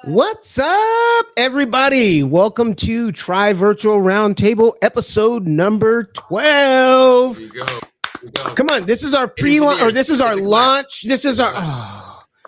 What's up, everybody? Welcome to Try Virtual Roundtable episode number 12. Here you go. Here you go. Come on, this is our pre-launch, or this is our launch. This is our.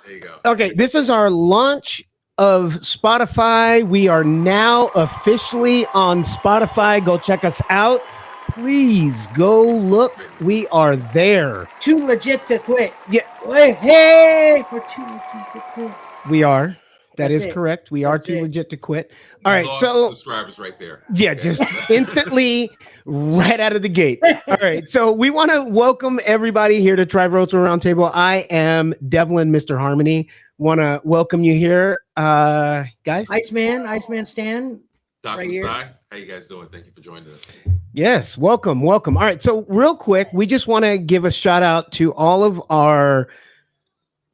There you go. Okay, this is our launch of Spotify. We are now officially on Spotify. Go check us out. Please go look. We are there. Too legit to quit. Yeah. Hey, we're too legit to quit. We are. That That's is it. correct. We are That's too it. legit to quit. All right, Lost so subscribers right there. yeah, Okay. just instantly right out of the gate. All right, so we want to welcome everybody here to Try Virtual Roundtable. I am Devlin, Mr. Harmony. Want to welcome you here, guys. Iceman Stan. Dr. right here. Masai, how you guys doing? Thank you for joining us. Yes, welcome. All right, so real quick, we just want to give a shout out to all of our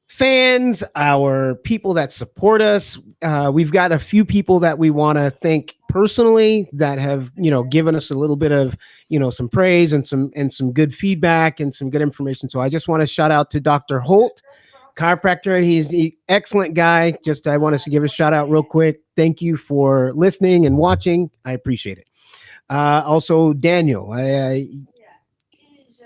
fans, our people that support us. We've got a few people that we want to thank personally that have, given us a little bit of, some praise and some good feedback and some good information. So I just want to shout out to Dr. Holt, chiropractor. He's an excellent guy. I want us to give a shout out real quick. Thank you for listening and watching. I appreciate it. Also, Daniel,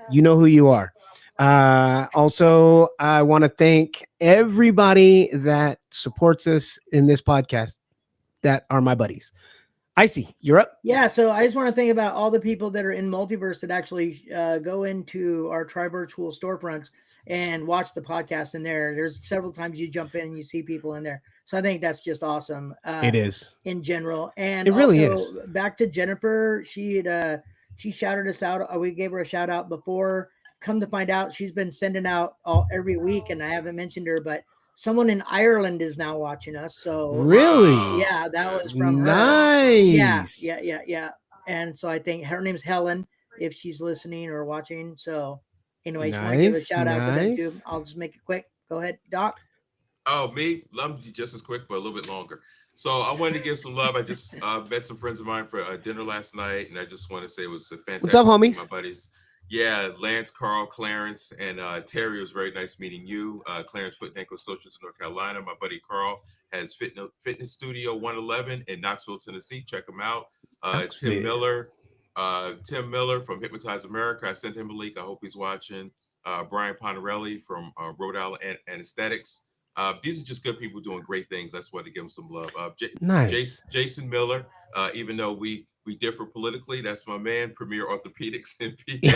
you know who you are. Also, I want to thank everybody that supports us in this podcast that are my buddies. Icy, you're up. Yeah, so I just want to think about all the people that are in Multiverse that actually go into our Tri-Virtual storefronts and watch the podcast in there. There's several times you jump in and you see people in there. So I think that's just awesome. It is. In general. And it really also, back to Jennifer, she shouted us out. We gave her a shout out before. Come to find out, she's been sending out every week, and I haven't mentioned her, but someone in Ireland is now watching us. So really, yeah, that was from nice. her. Yeah. And so I think her name's Helen, if she's listening or watching. So anyway, just want to give a shout out to them too. I'll just make it quick. Go ahead, Doc. Oh, me? I'm just as quick, but a little bit longer. So I wanted to give some love. I just met some friends of mine for dinner last night, and I just want to say it was a fantastic. What's up, homies? My buddies. Yeah, Lance, Carl, Clarence, and Terry. It was very nice meeting you. Clarence Foot and Ankle Associates in North Carolina. My buddy Carl has Fitness Studio 111 in Knoxville, Tennessee. Check him out. Tim Miller from Hypnotize America. I sent him a link. I hope he's watching. Brian Ponarelli from Rhode Island Anesthetics. These are just good people doing great things. That's why to give them some love. Nice. Jason Miller, even though we differ politically, that's my man, Premier Orthopedics in PA.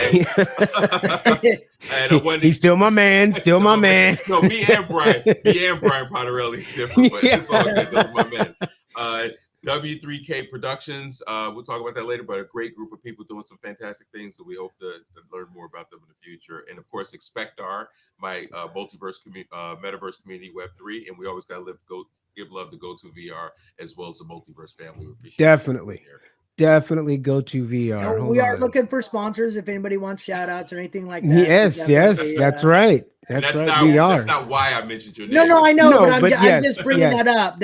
And He's still my man. Still my man. No, me and Brian Ponarelli different, but it's all good. Those are my men. W3K Productions, we'll talk about that later, but a great group of people doing some fantastic things, so we hope to learn more about them in the future. And of course, Expectar, my metaverse community, Web3, and we always got to give love to Go2VR as well as the Multiverse family. We appreciate Definitely go to VR. We are looking for sponsors if anybody wants shout outs or anything like that. Yes, that's right. That's right. That's not why I mentioned your name. No, I know, but I'm yes, just bringing that up.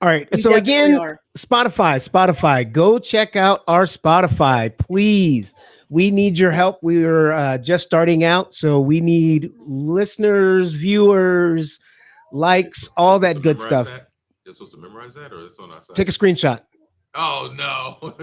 All right. So again, Spotify. Go check out our Spotify, please. We need your help. We are just starting out, so we need listeners, viewers, likes, all that good stuff. You're supposed to memorize that, or it's on our side? Take a screenshot. Oh no,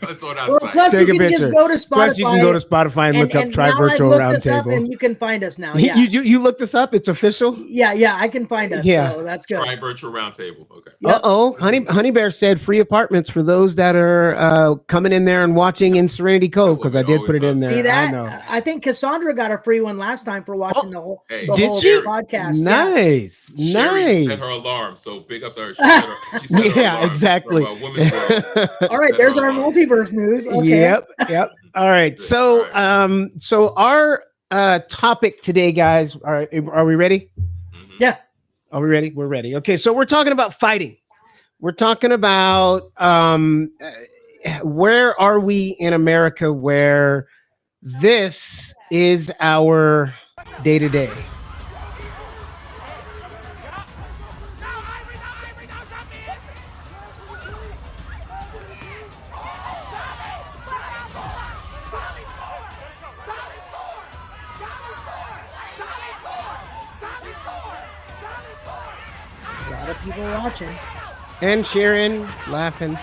it's on our well, site. plus Take you a can picture. just go to Spotify. Plus, you can go to Spotify and look up Try Virtual Roundtable, and you can find us now. Yeah, you looked us up. It's official. Yeah, I can find us. Yeah, so that's good. Try Virtual Roundtable. Okay. Yep. Honey Bear said free apartments for those that are coming in there and watching in Serenity Cove, because I did put it in there. See that? I know. I think Cassandra got a free one last time for watching the whole podcast. Nice. Sherry set her alarm, so big up to her. She set her alarm exactly. From, Women's World. All right, there's our multiverse news. Okay. Yep. All right. So, our topic today, guys. Are we ready? Mm-hmm. Yeah. Are we ready? We're ready. Okay. So we're talking about fighting. We're talking about where are we in America where this is our day-to-day. people watching and cheering, laughing.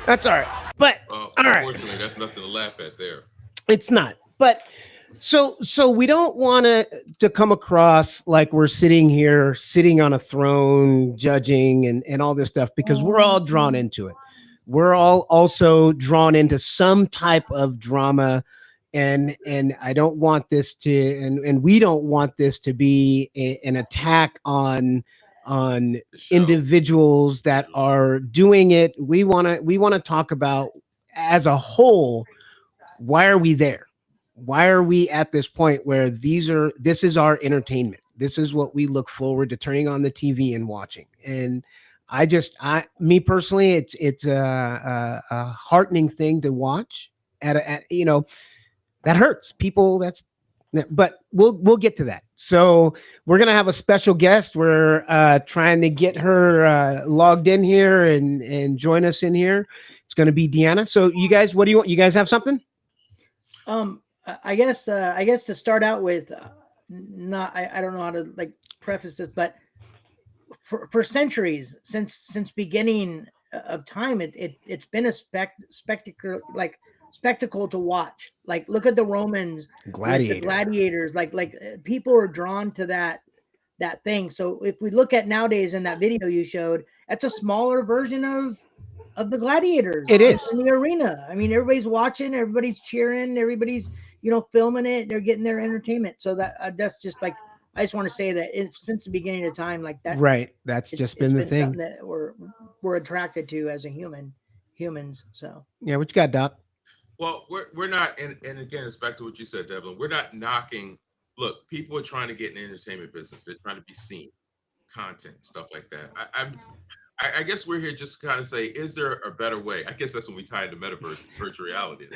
That's all right. But Well, all right, unfortunately, that's nothing to laugh at there. it's not. But so we don't want to come across like we're sitting on a throne judging and all this stuff, because we're all drawn into it. We're all also drawn into some type of drama, and I don't want this to, and we don't want this to be an attack on The show. individuals that are doing it. We want to talk about, as a whole, why are we there? Why are we at this point where this is our entertainment? This is what we look forward to turning on the TV and watching. And me personally, it's a heartening thing to watch. That hurts people. But we'll get to that. So we're gonna have a special guest. We're trying to get her logged in here and join us in here. It's gonna be Deanna. So you guys, what do you want? You guys have something? I guess to start out with, not I don't know how to like preface this, but for centuries, since beginning of time, it's been a spectacle to watch. Like, look at the Romans, the gladiators. Like people are drawn to that thing. So if we look at nowadays in that video you showed, that's a smaller version of the gladiators. It is in the arena. I mean, everybody's watching, everybody's cheering, everybody's filming it. They're getting their entertainment. So that's just like, I just want to say that since the beginning of time, like that. Right. That's just been the thing that we're attracted to as a humans. So yeah. What you got, Doc? Well, we're not, and again, it's back to what you said, Devlin. We're not knocking. Look, people are trying to get in the entertainment business. They're trying to be seen, content, stuff like that. I guess we're here just to kind of say, is there a better way? I guess that's when we tie into metaverse, virtual reality.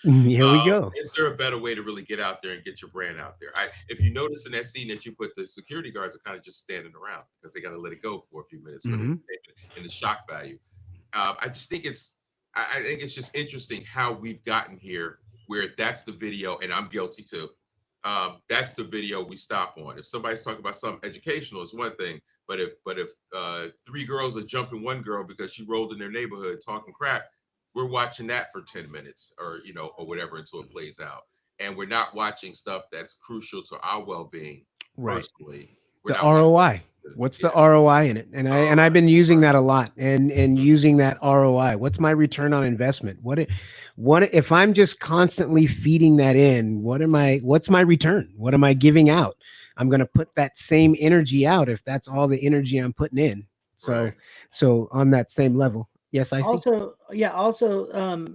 Here we go. Is there a better way to really get out there and get your brand out there? If you notice in that scene that you put, the security guards are kind of just standing around because they got to let it go for a few minutes for the and the shock value. I just think I think it's just interesting how we've gotten here, where that's the video, and I'm guilty too. That's the video we stop on. If somebody's talking about something educational, it's one thing. But if three girls are jumping one girl because she rolled in their neighborhood talking crap, we're watching that for 10 minutes or whatever until it plays out. And we're not watching stuff that's crucial to our well-being personally. The ROI. What's the ROI in it? And I've been using that a lot and using that ROI. What's my return on investment? What if I'm just constantly feeding that in, what's my return? What am I giving out? I'm going to put that same energy out if that's all the energy I'm putting in. So on that same level. Yes, I see. Also,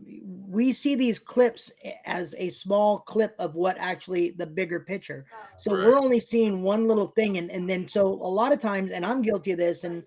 we see these clips as a small clip of what actually the bigger picture. So we're only seeing one little thing. And then so a lot of times, and I'm guilty of this, and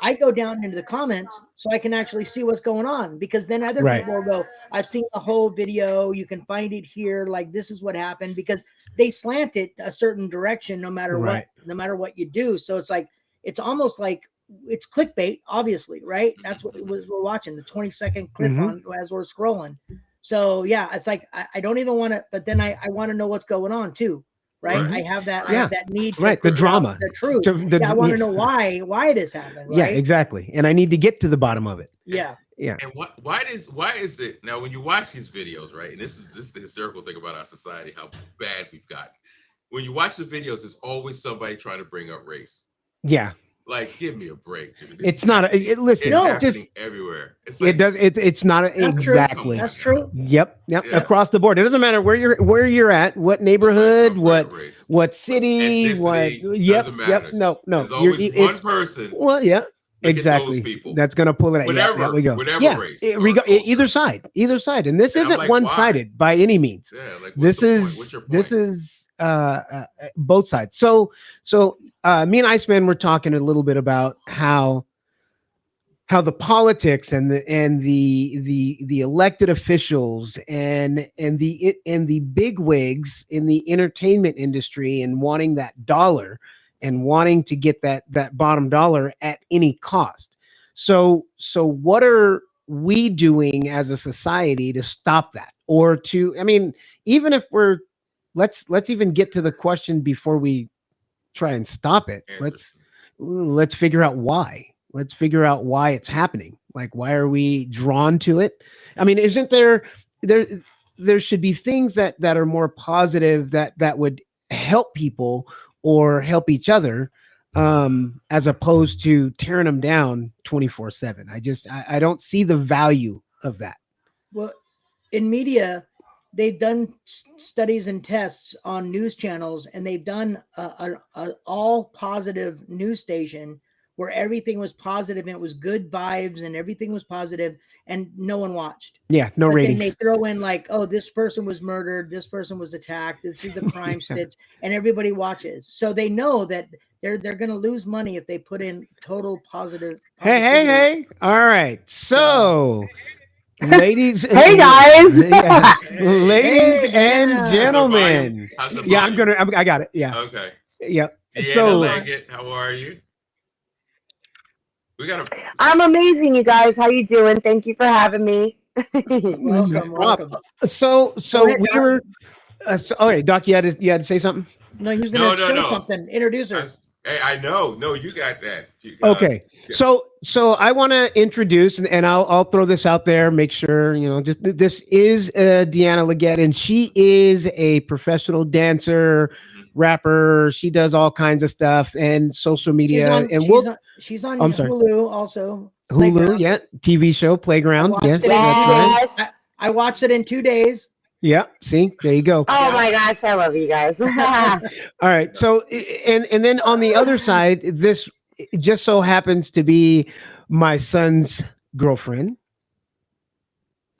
I go down into the comments so I can actually see what's going on, because then other people will go, I've seen the whole video. You can find it here. Like, this is what happened, because they slant it a certain direction, no matter what you do. So it's like, it's almost like it's clickbait, obviously, right? That's what we're watching, the 20-second clip on as we're scrolling. So yeah, it's like, I don't even want to, but then I want to know what's going on too. Right. I have that. I have that need to the drama, the truth. I want to know why this happened. Right? Yeah, exactly. And I need to get to the bottom of it. Yeah. Yeah. And why is it now when you watch these videos, right? And this is the hysterical thing about our society, how bad we've gotten. When you watch the videos, there's always somebody trying to bring up race. Yeah. Like, give me a break, dude. It's not. Listen, it's no, just everywhere. It's like, it does. It's not exactly. That's true. Yep. Yeah. Across the board. It doesn't matter where you're at, what neighborhood, what city, what. Yep. No. There's always one person. Well, yeah. Exactly. That's gonna pull it out. Whatever. We go. Whatever race. Either side. And this isn't like, one-sided by any means. Yeah. Like, this is both sides. So me and Iceman were talking a little bit about how the politics and the elected officials and the big wigs in the entertainment industry and wanting that dollar and wanting to get that bottom dollar at any cost. So what are we doing as a society to stop that? Or to, I mean, even if let's even get to the question before we try and stop it. let's figure out why. Let's figure out why it's happening. Like, why are we drawn to it? I mean, isn't there there should be things that are more positive that would help people or help each other, as opposed to tearing them down 24/7. I don't see the value of that. Well, in media, they've done studies and tests on news channels, and they've done a all positive news station where everything was positive and it was good vibes and everything was positive, and no one watched. Yeah, no But then ratings. they throw in like, oh, this person was murdered, this person was attacked, this is the crime stitch, and everybody watches. So they know that they're going to lose money if they put in total positive. Hey. All right. So, ladies, Hey guys. ladies Hey, and yeah. gentlemen. How's the Yeah, volume? I got it. Yeah. Okay. Yeah. Deanna So, Leggett, how are you? We got a I'm amazing, you guys. How you doing? Thank you for having me. Welcome. so Go ahead, we Doc. were. Okay, Doc, you had to say something. No, he was going to No. show something. Introduce her. Hey, I know. No, you got that. Okay, yeah. so I want to introduce, and I'll throw this out there. Make sure just this is Deanna Leggett, and she is a professional dancer, rapper. She does all kinds of stuff and social media, She's on I'm sorry. Hulu also. Hulu, Playground. yeah, TV show Playground. Yes, it in that's right. I watched it in 2 days. Yeah, see, there you go. Oh my gosh, I love you guys. All right. So, and then on the other side, this just so happens to be my son's girlfriend.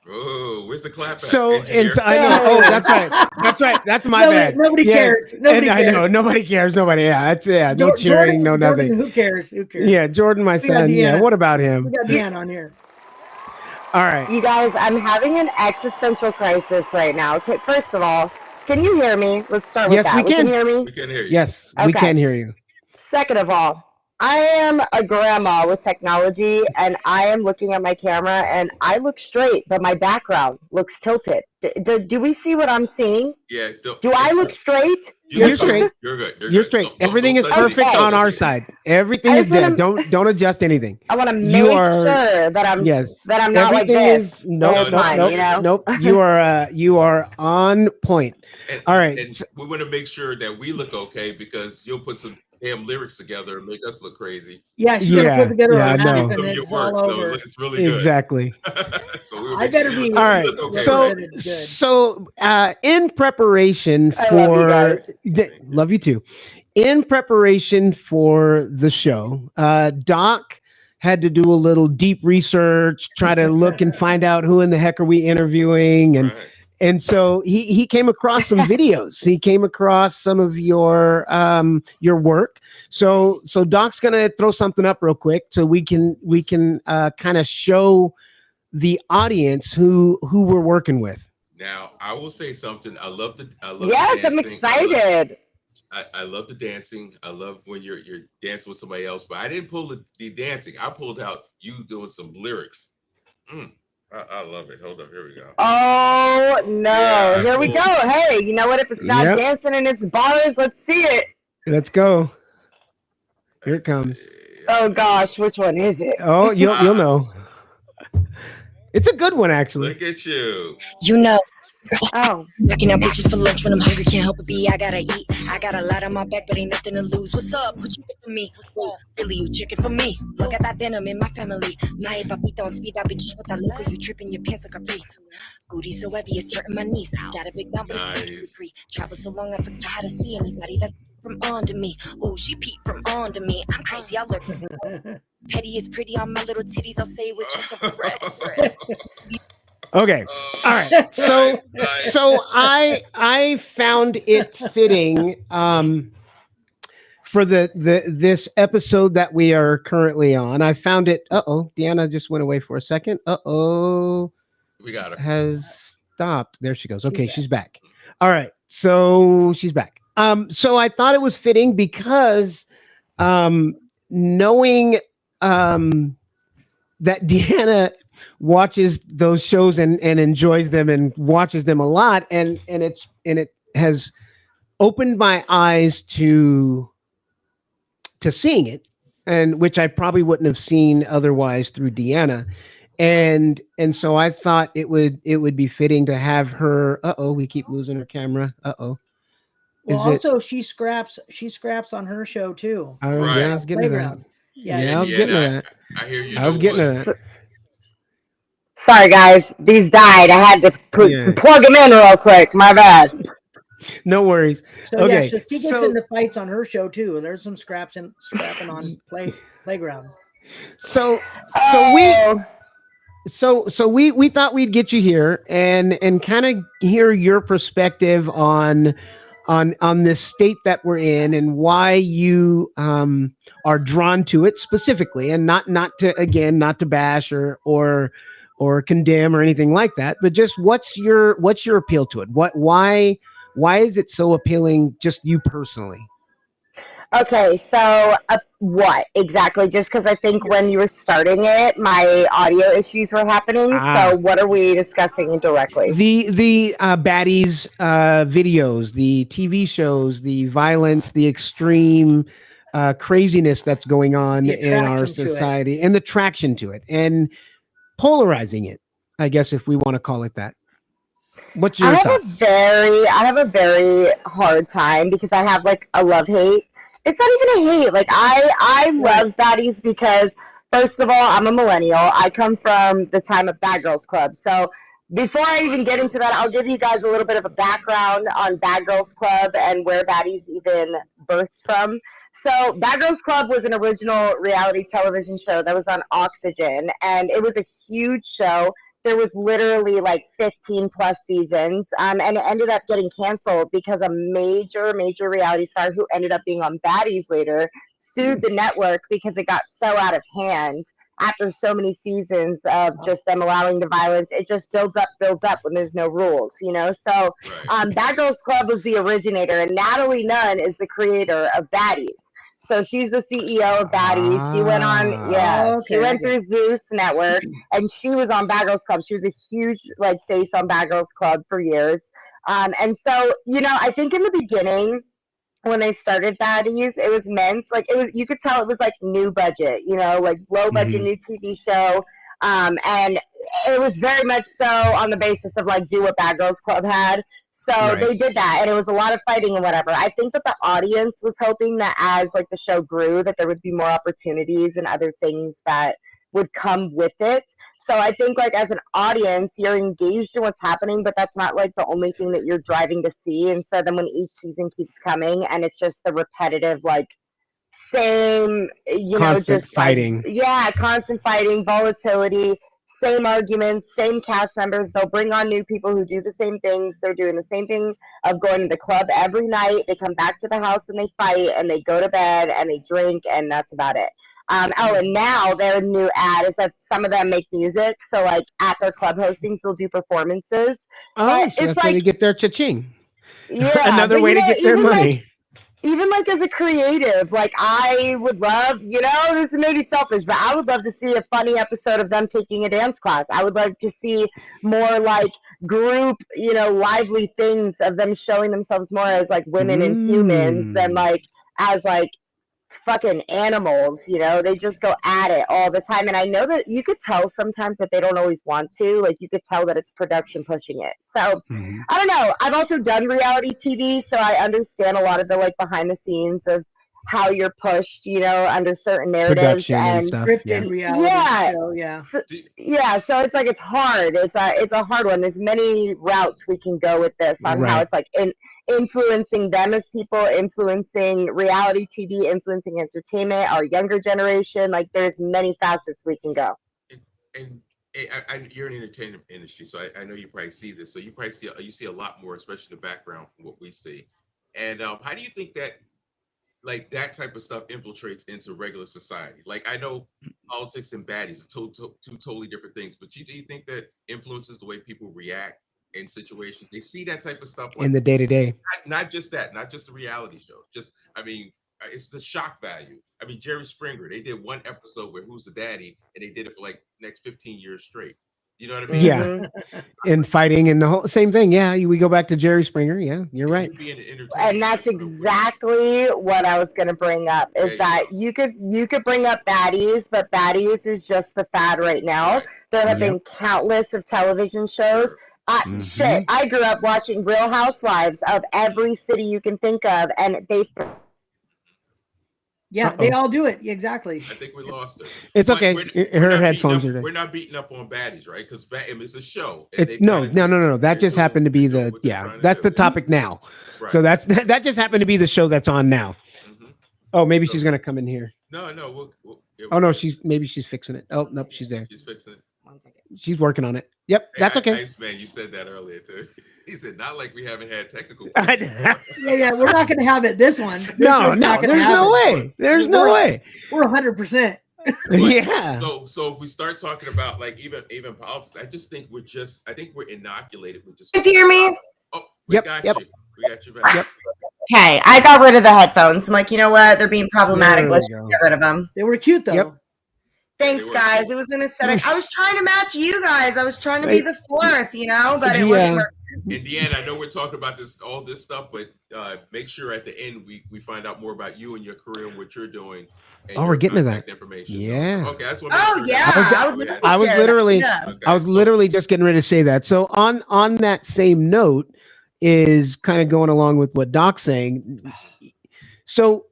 Oh, where's the clap at? So, Engineer? and I know. Oh, that's right. That's right. That's my bad. Nobody Yes. cares. Nobody And cares. I know. Nobody cares. Nobody. Yeah. That's no Jordan- cheering. No Jordan, nothing. who cares? Who cares? Yeah. Jordan, my got son. Yeah. Deanna. What about We him? got Deanna on here. All right. You guys, I'm having an existential crisis right now. Okay, first of all, can you hear me? Let's start with Yes, that. we can. Hear me? We can hear you. Yes, we Okay. can hear you. Second of all, I am a grandma with technology, and I am looking at my camera, and I look straight, but my background looks tilted. Do we see what I'm seeing? Yeah. Do I look straight? You're straight. You're good. You're straight. Everything is touch perfect anything. on our side. Everything I is just wanna- dead. Don't adjust anything. I want to You make are- sure that I'm Yes. that I'm not like Everything this is the whole time, you know? nope. You are on point. And, All right. And we want to make sure that we look okay because you'll put some damn lyrics together and make us look crazy. Yeah, she's Yeah, gonna put together yeah, I a know. map Some and of your it's work, all so over. it's really good. Exactly. So we I better be. All right. look okay. So Good. in preparation I love you for guys. love you too. In preparation for the show, Doc had to do a little deep research, try to look and find out who in the heck are we interviewing, and Right. and so he came across some videos. He came across some of your work. So Doc's gonna throw something up real quick so we can kind of show the audience who we're working with. Now I will say something. I love Yes, the I'm dancing. excited. I love the dancing. I love when you're dancing with somebody else, but I didn't pull the dancing. I pulled out you doing some lyrics. I love it. Hold up, here we go. Oh no! Yeah, Here we cool. go. Hey, you know what? If it's not Yep. dancing and it's bars, let's see it. Let's go. Here it comes. Oh gosh, which one is it? Oh, you'll know. It's a good one, actually. Look at you. You know, Oh, knocking out bitches for lunch when I'm hungry, can't help it be. I gotta eat. I got a lot on my back, but ain't nothing to lose. What's up? What you get for me? What's up? Really, you chicken for me? Look at that denim in my family. My papita on speed, I be keep with that look. You tripping your pants like a pee. Booty so heavy, it's hurting my knees. Got a big number, Nice. free. Travel so long, I forgot how to see anybody that's from under me. Oh, she peeped from under me. I'm crazy, I look. Teddy is pretty on my little titties. I'll say it with just a breath. Okay. All right. So Nice. so I found it fitting for this episode that we are currently on. I found it. Deanna just went away for a second. We got her. Has stopped. There she goes. Okay, she's back. All right. So she's back. So I thought it was fitting because knowing that Deanna watches those shows and enjoys them and watches them a lot, and it has opened my eyes to seeing it and which I probably wouldn't have seen otherwise through Deanna. And so I thought it would be fitting to have her. Uh-oh, we keep losing her camera. Uh-oh. Well, Is it also she scraps on her show too. oh On yeah, Right. I was getting to that. Playground. Yeah, Yeah, I And was yeah, getting and to I that. I hear you I was know getting to was that. Sorry, guys. These died. I had to Yeah. plug them in real quick. My bad. No worries. so yeah, Okay. so she gets So into fights on her show too, and there's some scrapping on playground. so so we Oh, so we thought we'd get you here and kind of hear your perspective on this state that we're in and why you are drawn to it specifically, and not to, again, not to bash or condemn or anything like that, but just what's your appeal to it? Why is it so appealing, just you personally? okay. So, what exactly? Just because I think when you were starting it, my audio issues were happening. So, Ah, what are we discussing directly? the baddies videos, the TV shows, the violence, the extreme craziness that's going on The in our attraction to it. society, and the traction to it, and polarizing it, I guess, if we want to call it that. What's I your have a thoughts? very, I have a very hard time because I have like a love hate. It's not even a hate. Like I Right. love baddies because first of all, I'm a millennial. I come from the time of Bad Girls Club. So before I even get into that, I'll give you guys a little bit of a background on Bad Girls Club and where baddies even birthed from. So Bad Girls Club was an original reality television show that was on Oxygen, and it was a huge show. There was literally like 15 plus seasons, and it ended up getting canceled because a major reality star who ended up being on Baddies later sued the network because it got so out of hand after so many seasons of just them allowing the violence. It just builds up when there's no rules, you know. So right. Bad Girls Club was the originator, and Natalie Nunn is the creator of Baddies. So she's the CEO of Baddies. She went on, Ah, yeah, she Okay, I went get it. through Zeus Network, and she was on Bad Girls Club. She was a huge like face on Bad Girls Club for years. And so, you know, I think in the beginning when they started Baddies, it was meant like it was. You could tell it was like new budget, you know, like low budget mhm, new TV show. And it was very much so on the basis of like do what Bad Girls Club had. So right. they did that, and it was a lot of fighting and whatever. I think that the audience was hoping that as like the show grew, that there would be more opportunities and other things that would come with it. So I think like as an audience, you're engaged in what's happening, but that's not like the only thing that you're driving to see. And so then when each season keeps coming and it's just the repetitive like same, you know, Constant just like fighting. yeah, constant fighting, volatility, same arguments, same cast members. They'll bring on new people who do the same things. They're doing the same thing of going to the club every night. They come back to the house and they fight and they go to bed and they drink and that's about it. Oh, and now their new ad is that some of them make music. So like at their club hostings, they'll do performances. Oh, But so it's that's where they like, get their cha-ching. yeah, Another but way you to know, get their money. even like as a creative, like I would love, you know, this is maybe selfish, but I would love to see a funny episode of them taking a dance class. I would like to see more like group, you know, lively things of them showing themselves more as like women and humans than Mm. like as like fucking animals, you know, they just go at it all the time. And I know that you could tell sometimes that they don't always want to, like you could tell that it's production pushing it. So Mhm. I don't know. I've also done reality TV, so I understand a lot of the like behind the scenes of how you're pushed, you know, under certain narratives. Production and And stuff. Yeah. Scripted reality yeah, show. Yeah. so, Do, yeah, so it's like it's hard. It's a hard one. There's many routes we can go with this on how Right. it's like influencing them as people, influencing reality TV, influencing entertainment, our younger generation. Like there's many facets we can go. and you're in the entertainment industry, so I know you probably see this. So you probably see you see a lot more, especially in the background from what we see. And how do you think that like that type of stuff infiltrates into regular society? Like I know politics and baddies are two totally different things, but do you think that influences the way people react in situations? They see that type of stuff on In the day to day. not just that, not just the reality show. Just I mean, it's the shock value. I mean, Jerry Springer, they did one episode where Who's the Daddy, and they did it for like next 15 years straight. You know what I mean? Yeah. Mhm. And fighting and the whole same thing. Yeah, we go back to Jerry Springer. Yeah, you're right. Be an entertainment And that's real quick. exactly what I was going to bring up. There Is you that go. you could bring up Baddies, but Baddies is just the fad right now. Right. There have Yep. been countless of television shows. Sure. Shit, I grew up watching Real Housewives of every city you can think of, and they. Yeah, they all do it. Exactly. I think we lost her. It's But okay. we're Her not headphones beating are there. We're not beating up on Baddies, right? Because it's a show. and It's they no. kinda- That they're just doing- happened to be they're doing the what they're yeah. trying to That's do. the topic now. Right. So that just happened to be the show that's on now. Mhm. Oh, maybe she's gonna come in here. No, yeah, Oh no, maybe she's fixing it. Oh nope, she's there. She's fixing it. One second. She's working on it. Yep, that's Hey, okay. Nice man, you said that earlier too. He said, not like we haven't had technical. Yeah, we're not going to have it this one. This No, one's not gonna there's have no it. way. There's no way. We're 100%. Yeah. So if we start talking about like even politics, I think we're inoculated with just. You guys hear me? Oh, we Yep, got yep. you. We got you back. Yep. Okay, I got rid of the headphones. I'm like, you know what? They're being problematic. There Let's we go. get rid of them. They were cute though. Yep. Thanks, They were guys. cute. It was an aesthetic. I was trying to match you guys. I was trying to be the fourth, but it Yeah. wasn't working. And Deanna, I know we're talking about all this stuff, but make sure at the end we find out more about you and your career and what you're doing. And Oh, we're your getting to that. contact information. Yeah. So, okay, that's what. Oh, yeah. I was literally Okay, I was so- literally just getting ready to say that. So on that same note is kind of going along with what Doc's saying. So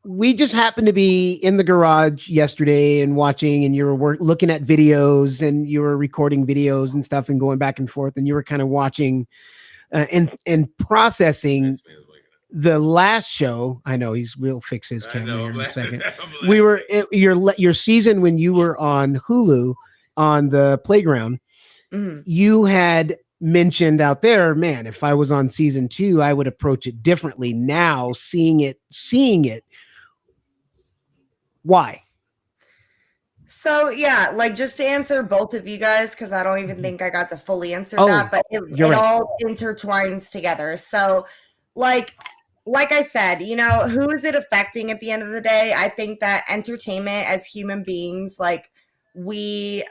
we just happened to be in the garage yesterday and watching, and you were looking at videos and you were recording videos and stuff and going back and forth, and you were kind of watching and processing Nice man, like the last show. I know we'll fix his that. I camera know. here I'm in a laughing. second. I'm We laughing. were your season when you were on Hulu on the playground. Mhm. You had mentioned out there, man, if I was on season 2, I would approach it differently. Now seeing it, why? So, yeah, like just to answer both of you guys, because I don't even think I got to fully answer Oh, that, but it you're right. all intertwines together. So, like I said, who is it affecting at the end of the day? I think that entertainment as human beings, like we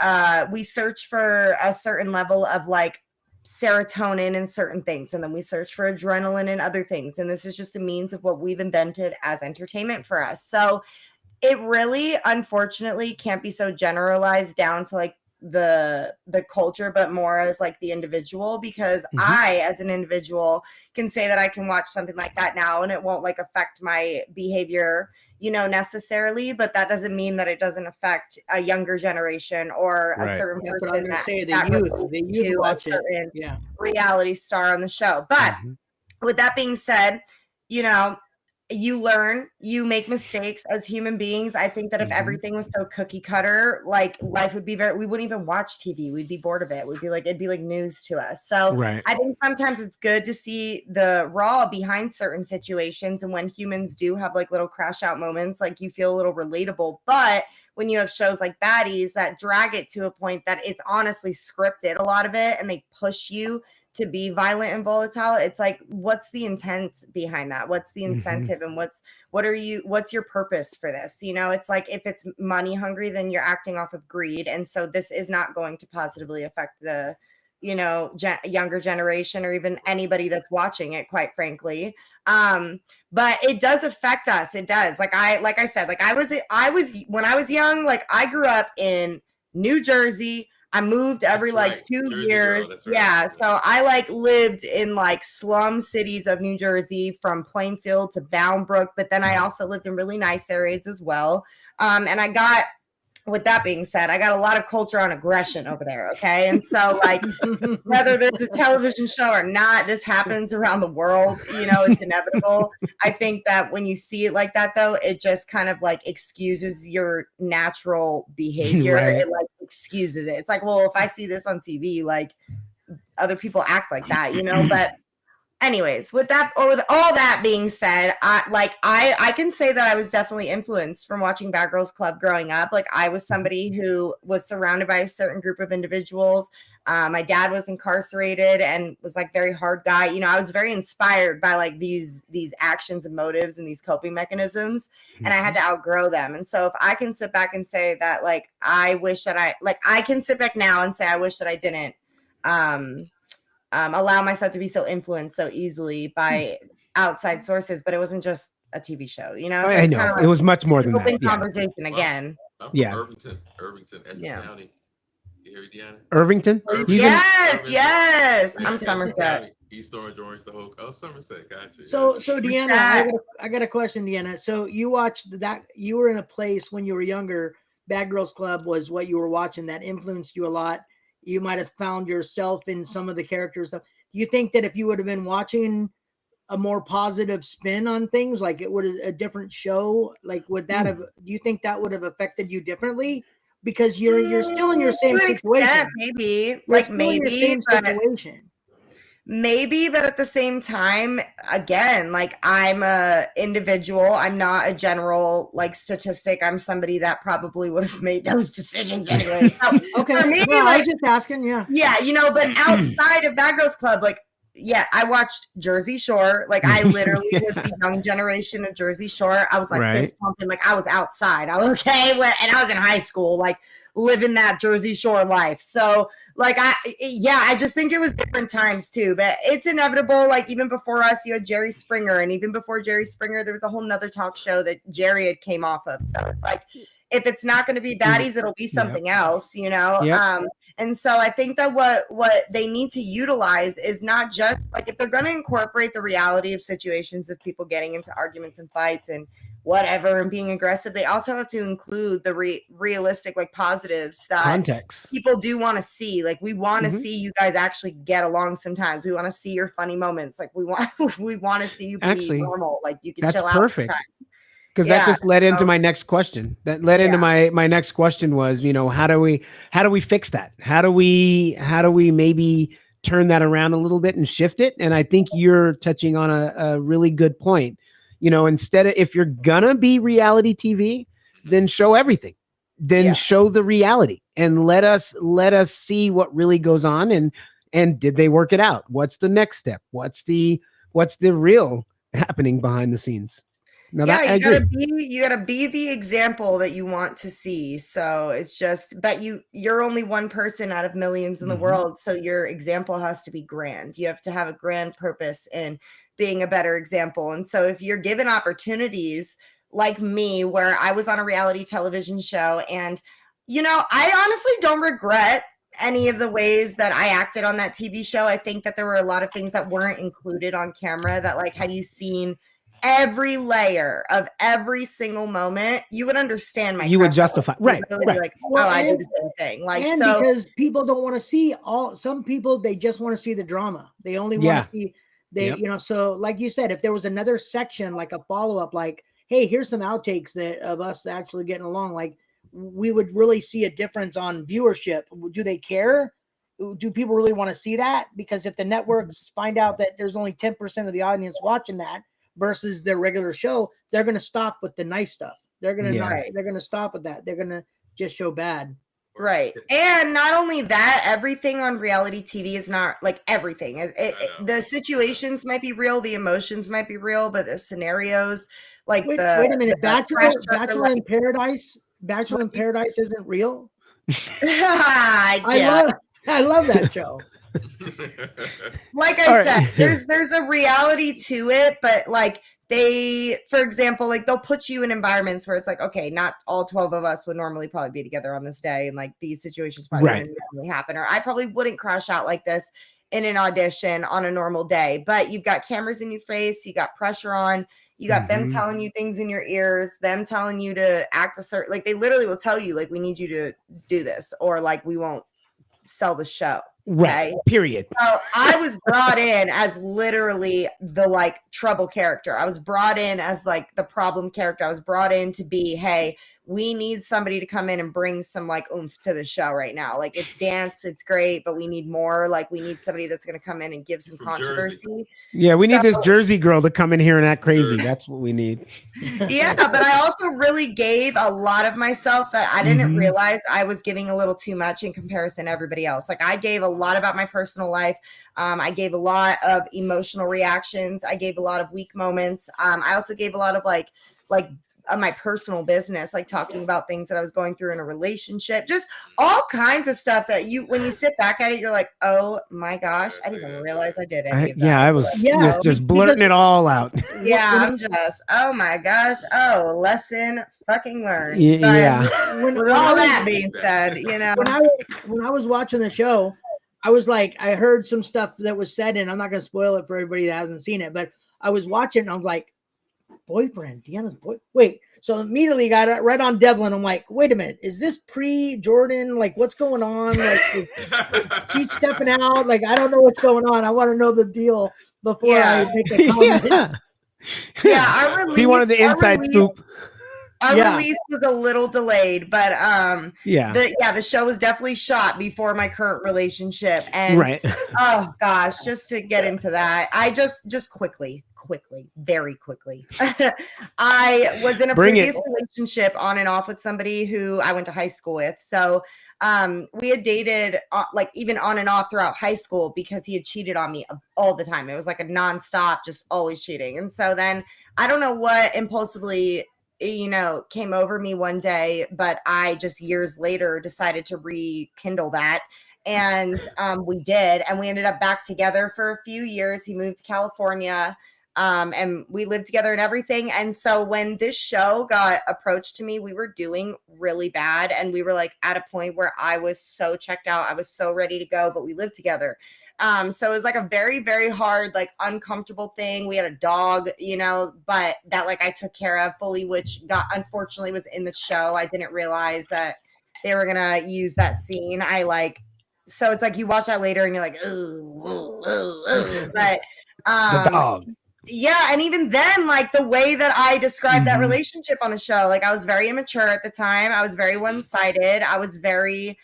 search for a certain level of like serotonin in certain things, and then we search for adrenaline in other things. And this is just a means of what we've invented as entertainment for us. So it really, unfortunately, can't be so generalized down to like the culture, but more as like the individual, because I, as an individual, can say that I can watch something like that now and it won't like affect my behavior, necessarily, but that doesn't mean that it doesn't affect a younger generation or a Right. certain That's what person I'm going to that, say. that The relates youth to a watch it. certain Yeah. reality star on the show. But with that being said, you learn, you make mistakes as human beings. I think that if everything was so cookie cutter, like life would be we wouldn't even watch TV. We'd be bored of it. It'd be like news to us. So Right. I think sometimes it's good to see the raw behind certain situations. And when humans do have like little crash out moments, like you feel a little relatable. But when you have shows like Baddies that drag it to a point that it's honestly scripted, a lot of it, and they push you to be violent and volatile, it's like, what's the intent behind that? What's the incentive? And what's your purpose for this? It's like, if it's money hungry, then you're acting off of greed. And so this is not going to positively affect the, younger generation or even anybody that's watching it, quite frankly. But it does affect us. It does. Like I said, like I was when I was young, like I grew up in New Jersey. I moved every That's like right. 2 Jersey years. girl, that's right. Yeah. So I like lived in like slum cities of New Jersey, from Plainfield to Bound Brook. But then I also lived in really nice areas as well. And with that being said, I got a lot of culture on aggression over there. Okay. And so like, whether there's a television show or not, this happens around the world. It's inevitable. I think that when you see it like that, though, it just kind of like excuses your natural behavior. Right. It like excuses it. It's like, well, if I see this on TV, like other people act like that, but anyways, with all that being said, I can say that I was definitely influenced from watching Bad Girls Club growing up. Like, I was somebody who was surrounded by a certain group of individuals. My dad was incarcerated and was like very hard guy. You know, I was very inspired by like these actions and motives and these coping mechanisms, and I had to outgrow them. And so if I can sit back and say that, like, I wish that I can sit back now and say I wish that I didn't allow myself to be so influenced so easily by outside sources, but it wasn't just a TV show, you know? So I know. It was much more than that. Open conversation again. I'm from Irvington, Essex County. You hear Deanna? Irvington? Yes. I'm Somerset. East Orange, the whole. Oh, Somerset. Gotcha. So Deanna, I got a question, Deanna. So you watched that? You were in a place when you were younger. Bad Girls Club was what you were watching. That influenced you a lot. You might have found yourself in some of the characters. Do you think that if you would have been watching a more positive spin on things, like it would a different show, like would that have? Do you think that would have affected you differently? Because you're still in your same situation. Maybe, maybe, but at the same time, again, like, I'm a individual. I'm not a general like statistic. I'm somebody that probably would have made those decisions anyway. So okay, for me, well, I was just asking, yeah, you know. But outside of Bad Girls Club, like, yeah, I watched Jersey Shore. Like, I literally was the young generation of Jersey Shore. I was like this pumping, like I was outside. I was and I was in high school, like living that Jersey Shore life. So like, I just think it was different times too, but it's inevitable. Like, even before us, you had Jerry Springer, and even before Jerry Springer, there was a whole nother talk show that Jerry had came off of. So it's like, if it's not going to be Baddies, it'll be something else, you know? And so I think that what they need to utilize is not just like, if they're going to incorporate the reality of situations of people getting into arguments and fights and whatever and being aggressive, they also have to include the realistic, like, positives that context people do want to see. Like, we want to see you guys actually get along sometimes. We want to see your funny moments. Like, we want to see you be normal. Like, you can chill out. That's perfect. Because that just led into my next question. That led into my next question was, you know, how do we fix that? How do we maybe turn that around a little bit and shift it? And I think you're touching on a really good point. You know, instead of, if you're gonna be reality TV, then show everything. Then show the reality and let us see what really goes on, and did they work it out? What's the next step? What's the real happening behind the scenes? Now you gotta be the example that you want to see. So it's just, but you're only one person out of millions in the world. So your example has to be grand. You have to have a grand purpose in being a better example. And so if you're given opportunities like me, where I was on a reality television show, and, you know, I honestly don't regret any of the ways that I acted on that TV show. I think that there were a lot of things that weren't included on camera that, like, had you seen every layer of every single moment, you would understand you would justify, right? Be like, I do the same thing. Like, and so, because people don't want to see some people, they just want to see the drama. They only want to see you know. So like you said, if there was another section, like a follow-up, like, hey, here's some outtakes of us actually getting along, like, we would really see a difference on viewership. Do they care? Do people really want to see that? Because if the networks find out that there's only 10% of the audience watching that versus their regular show, they're going to stop with the nice stuff. They're going to they're going to stop with that. They're going to just show bad. Right. And not only that, everything on reality TV is not like everything. The situations might be real, the emotions might be real, but the scenarios, like, wait a minute, Bachelor in Paradise isn't real. I love that show. Like I said, there's a reality to it, but like, they, for example, like, they'll put you in environments where it's like, okay, not all 12 of us would normally probably be together on this day, and like, these situations probably wouldn't normally happen, or I probably wouldn't crash out like this in an audition on a normal day. But you've got cameras in your face, you got pressure on, you got them telling you things in your ears, them telling you to act a certain, like, they literally will tell you, like, we need you to do this, or like, we won't sell the show. Right. Okay. Period. So I was brought in as literally the like trouble character. I was brought in as like the problem character. I was brought in to be, hey, we need somebody to come in and bring some like oomph to the show right now. Like it's dance, it's great, but we need more. Like we need somebody that's going to come in and give some From controversy. Jersey. Yeah, we need So- this Jersey girl to come in here and act crazy. Jersey. That's what we need. Yeah, but I also really gave a lot of myself that I didn't Mhm. realize I was giving a little too much in comparison to everybody else. Like I gave a lot about my personal life. I gave a lot of emotional reactions. I gave a lot of weak moments. I also gave a lot of like my personal business, like talking about things that I was going through in a relationship, just all kinds of stuff that when you sit back at it, you're like, oh my gosh, I didn't even realize I did any of that. Yeah, I was Yeah, just blurting it all out. Yeah, I'm just, oh my gosh, lesson fucking learned. Yeah. But with all that being said, when I was watching the show, I was like, I heard some stuff that was said, and I'm not going to spoil it for everybody that hasn't seen it, but I was watching, and I was like, boyfriend, Deanna's boy. Wait, so immediately got it right on Devlin. I'm like, wait a minute, is this pre-Jordan? Like, what's going on? Like, she's stepping out. Like, I don't know what's going on. I want to know the deal before I make a comment. Yeah. our release. He wanted the inside scoop. Our Yeah. release was a little delayed, but Yeah. the show was definitely shot before my current relationship, and Right. oh gosh, just to get into that, I just quickly, very quickly, I was in a Bring previous it. relationship on and off with somebody who I went to high school with. So we had dated like even on and off throughout high school because he had cheated on me all the time. It was like a nonstop, just always cheating. And so then I don't know what impulsively came over me one day, but I just years later decided to rekindle that. And we did, and we ended up back together for a few years. He moved to California, and we lived together and everything. And so when this show got approached to me, we were doing really bad, and we were like at a point where I was so checked out, I was so ready to go, but we lived together. So it was like a very, very hard, like uncomfortable thing. We had a dog, but that like I took care of fully, which unfortunately was in the show. I didn't realize that they were gonna use that scene. So it's like you watch that later and you're like, but The dog. yeah, and even then, like the way that I described that Mhm. relationship on the show, like I was very immature at the time. I was very one-sided. I was very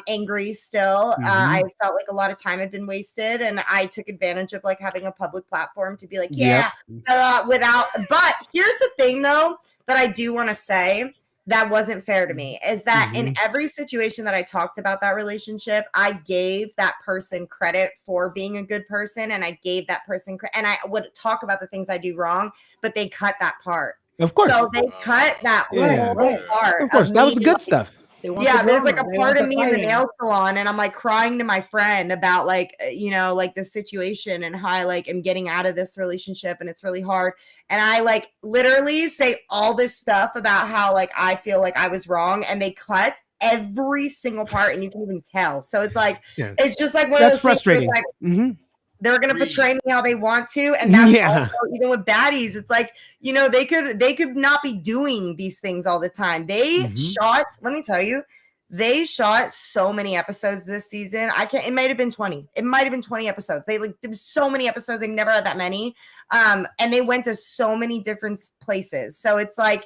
angry still. I felt like a lot of time had been wasted, and I took advantage of like having a public platform to be like, yeah, but here's the thing though, that I do want to say that wasn't fair to me is that in every situation that I talked about that relationship, I gave that person credit for being a good person, and I gave that person and I would talk about the things I do wrong, but they cut that part. Of course. So they cut that Yeah. whole part. Of course. That was the me, good like, stuff. yeah, there's like a part of me in the nail salon, and I'm like crying to my friend about like like the situation and how I like am getting out of this relationship, and it's really hard. And I like literally say all this stuff about how like I feel like I was wrong, and they cut every single part, and you can even tell. So it's like it's just like one of those frustrating. things where it's like, they're gonna portray me how they want to, and that's also even with Baddies. It's like they could not be doing these things all the time. They shot. Let me tell you, they shot so many episodes this season. It might have been 20. It might have been 20 episodes. There was so many episodes. They never had that many, and they went to so many different places. So it's like.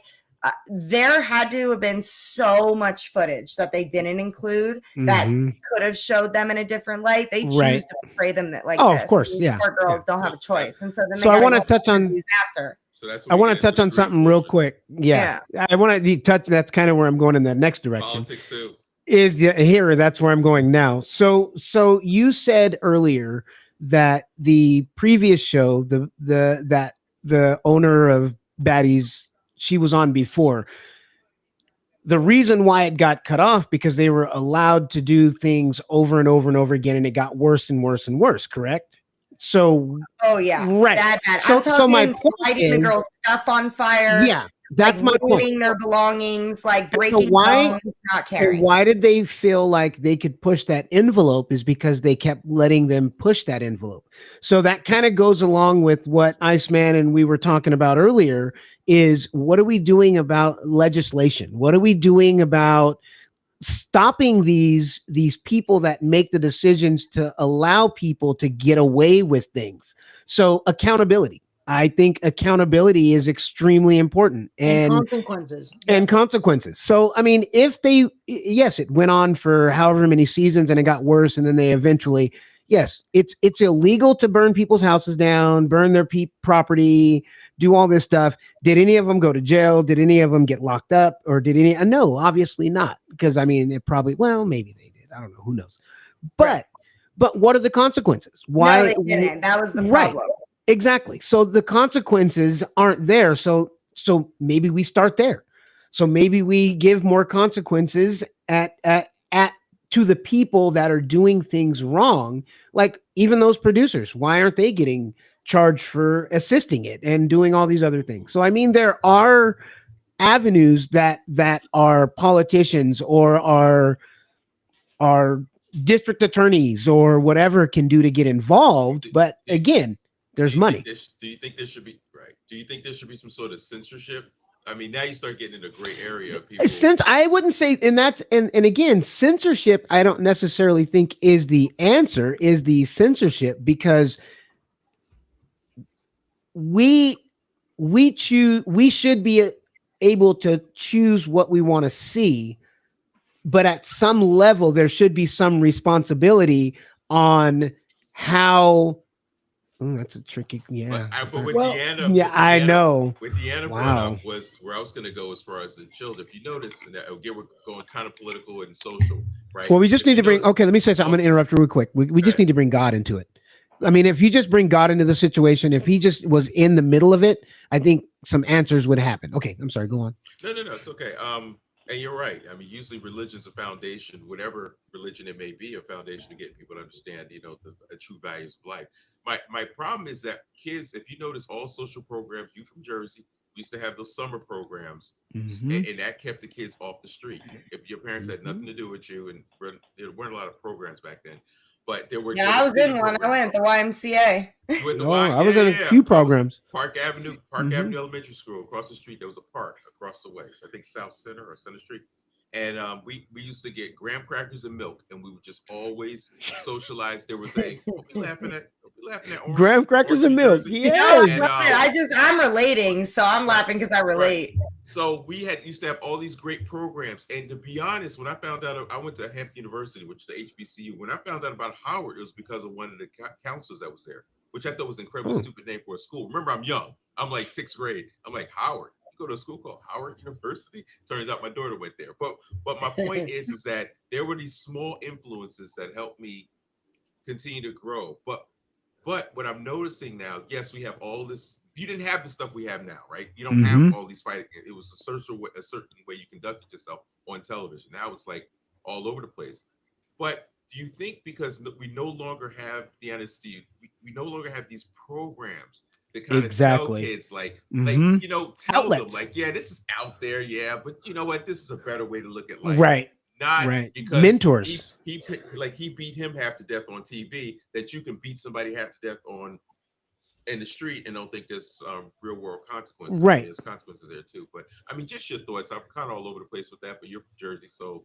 There had to have been so much footage that they didn't include that could have showed them in a different light. They choose to portray them like this. Of course, These poor girls don't have a choice, and so then. So I want to touch on. After. So that's I want to touch on something real quick. Yeah, I want to touch. That's kind of where I'm going in the next direction. Politics too. Here? That's where I'm going now. So you said earlier that the previous show, the owner of Baddies, she was on before. The reason why it got cut off because they were allowed to do things over and over and over again, and it got worse and worse and worse. Correct? So, right. Bad. So my point lighting the girl's stuff on fire. Yeah, that's my point. Their belongings, like breaking bones, not caring. Why did they feel like they could push that envelope? Is because they kept letting them push that envelope. So that kind of goes along with what Iceman and we were talking about earlier. Is what are we doing about legislation? What are we doing about stopping these people that make the decisions to allow people to get away with things. So accountability. I think accountability is extremely important, And consequences. and consequences. So, I mean, if they, yes, it went on for however many seasons and it got worse, and then they eventually, yes, it's illegal to burn people's houses down, burn their property, do all this stuff. Did any of them go to jail? Did any of them get locked up? Or did any? No, obviously not. Because I mean, it probably, well, maybe they did. I don't know. Who knows? But what are the consequences? Why? No, they didn't. That was the Right. problem. Exactly. So the consequences aren't there. So maybe we start there. So maybe we give more consequences at to the people that are doing things wrong. Like even those producers, why aren't they getting charged for assisting it and doing all these other things? So I mean, there are avenues that our politicians or our district attorneys or whatever can do to get involved. But again, there's money. Do you think there should be Do you think there should be some sort of censorship? I mean, now you start getting into a gray area of people. Since I wouldn't say, and that's and again, censorship, I don't necessarily think is the answer, is the censorship, because we should be able to choose what we want to see, but at some level there should be some responsibility on how. That's a tricky, yeah. But with Deanna, I know. With Deanna brought up was where I was going to go as far as the children. If you notice, and again, we're going kind of political and social, right? Well, we just need to bring. Okay, let me say something. I'm going to interrupt real quick. We just need to bring God into it. I mean, if you just bring God into the situation, if he just was in the middle of it, I think some answers would happen. Okay, I'm sorry. Go on. No, it's okay. And you're right. I mean, usually religion's a foundation, whatever religion it may be, a foundation to get people to understand, the true values of life. My problem is that kids, if you notice all social programs, you from Jersey, we used to have those summer programs, and that kept the kids off the street. If your parents had nothing to do with you, and there weren't a lot of programs back then, but there were. Yeah, I was in one. I went to the YMCA. I was in a few programs. Park Avenue Elementary School across the street. There was a park across the way. I think South Center or Center Street. And we used to get graham crackers and milk, and we would just always socialize. There was a don't be laughing at Orange, graham crackers and milk. Yes. I'm relating, so I'm laughing because I relate. Right. So we used to have all these great programs, and to be honest, when I found out, I went to Hampton University, which is the HBCU. When I found out about Howard, it was because of one of the counselors that was there, which I thought was an incredibly stupid name for a school. Remember, I'm young. I'm like 6th grade. I'm like, Howard. Go to a school called Howard University. Turns out my daughter went there. But my point is that there were these small influences that helped me continue to grow. But what I'm noticing now, yes, we have all this. You didn't have the stuff we have now, right? You don't have all these fighting. It was a certain way you conducted yourself on television. Now it's like all over the place. But do you think because we no longer have the honesty, we no longer have these programs to kind of tell kids like tell outlets. them like, yeah, this is out there, yeah, but you know what, this is a better way to look at life, right? Not because mentors. He beat him half to death on TV, that you can beat somebody half to death in the street and don't think there's real world consequences. Right, there's consequences there too. But I mean, just your thoughts. I'm kind of all over the place with that, but you're from Jersey, so